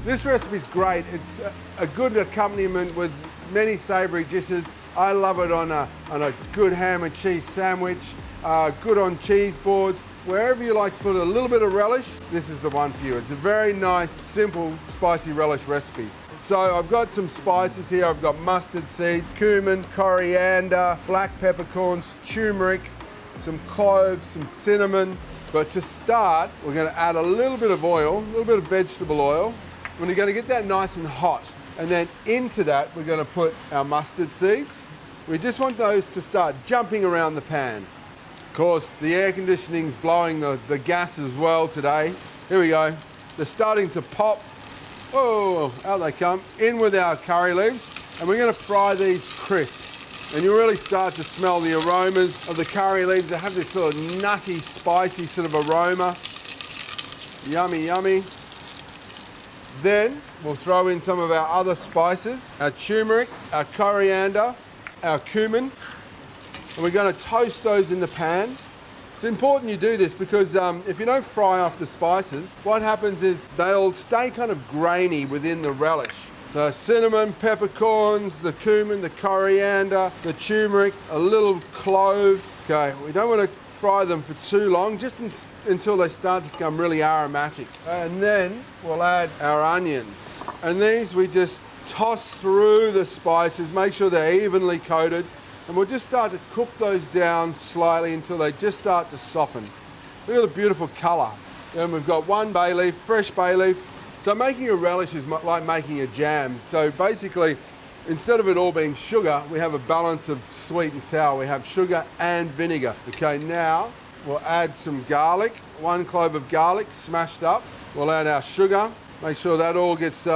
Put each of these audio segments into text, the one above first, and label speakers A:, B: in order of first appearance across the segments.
A: This recipe is great. It's a good accompaniment with many savoury dishes. I love it on a good ham and cheese sandwich, good on cheese boards. Wherever you like to put a little bit of relish, this is the one for you. It's a very nice, simple, spicy relish recipe. So I've got some spices here. I've got mustard seeds, cumin, coriander, black peppercorns, turmeric, some cloves, some cinnamon. But to start, we're going to add a little bit of oil, a little bit of vegetable oil. We're going to get that nice and hot. And then into that, we're going to put our mustard seeds. We just want those to start jumping around the pan. Of course, the air conditioning's blowing the gas as well today. Here we go. They're starting to pop. Oh, out they come. In with our curry leaves. And we're going to fry these crisp. And you really start to smell the aromas of the curry leaves. They have this sort of nutty, spicy sort of aroma. Yummy, yummy. Then we'll throw in some of our other spices, our turmeric, our coriander, our cumin, and we're going to toast those in the pan. It's important you do this because if you don't fry off the spices, what happens is they'll stay kind of grainy within the relish. So cinnamon, peppercorns, the cumin, the coriander, the turmeric, a little clove. Okay, we don't want to fry them for too long, just until they start to become really aromatic. And then we'll add our onions. And these we just toss through the spices, make sure they're evenly coated, and we'll just start to cook those down slightly until they just start to soften. Look at the beautiful colour. And we've got one bay leaf, fresh bay leaf. So making a relish is like making a jam. So basically, instead of it all being sugar, we have a balance of sweet and sour. We have sugar and vinegar. Okay, now we'll add some garlic, 1 clove of garlic smashed up. We'll add our sugar, make sure that all gets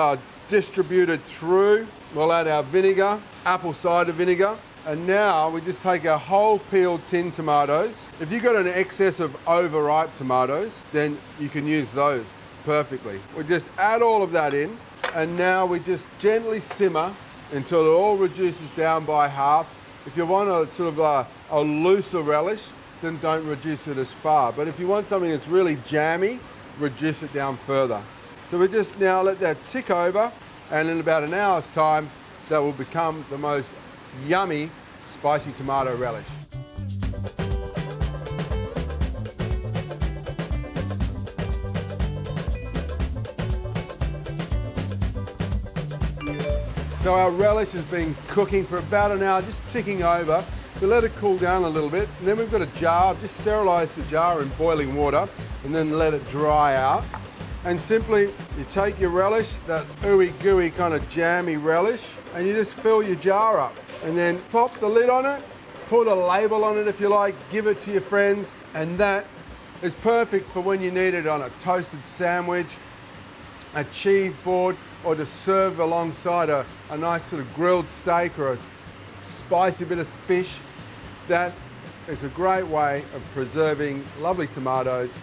A: distributed through. We'll add our vinegar, apple cider vinegar. And now we just take our whole peeled tin tomatoes. If you've got an excess of overripe tomatoes, then you can use those perfectly. We just add all of that in, and now we just gently simmer until it all reduces down by half. If you want a sort of a looser relish, then don't reduce it as far. But if you want something that's really jammy, reduce it down further. So we just now let that tick over, and in about an hour's time, that will become the most yummy spicy tomato relish. So our relish has been cooking for about an hour, just ticking over. We let it cool down a little bit, and then we've got a jar. Just sterilise the jar in boiling water, and then let it dry out. And simply, you take your relish, that ooey gooey kind of jammy relish, and you just fill your jar up. And then pop the lid on it, put a label on it if you like, give it to your friends, and that is perfect for when you need it on a toasted sandwich, a cheese board, or to serve alongside a nice sort of grilled steak or a spicy bit of fish. That is a great way of preserving lovely tomatoes.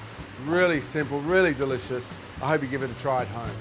A: Really simple, really delicious. I hope you give it a try at home.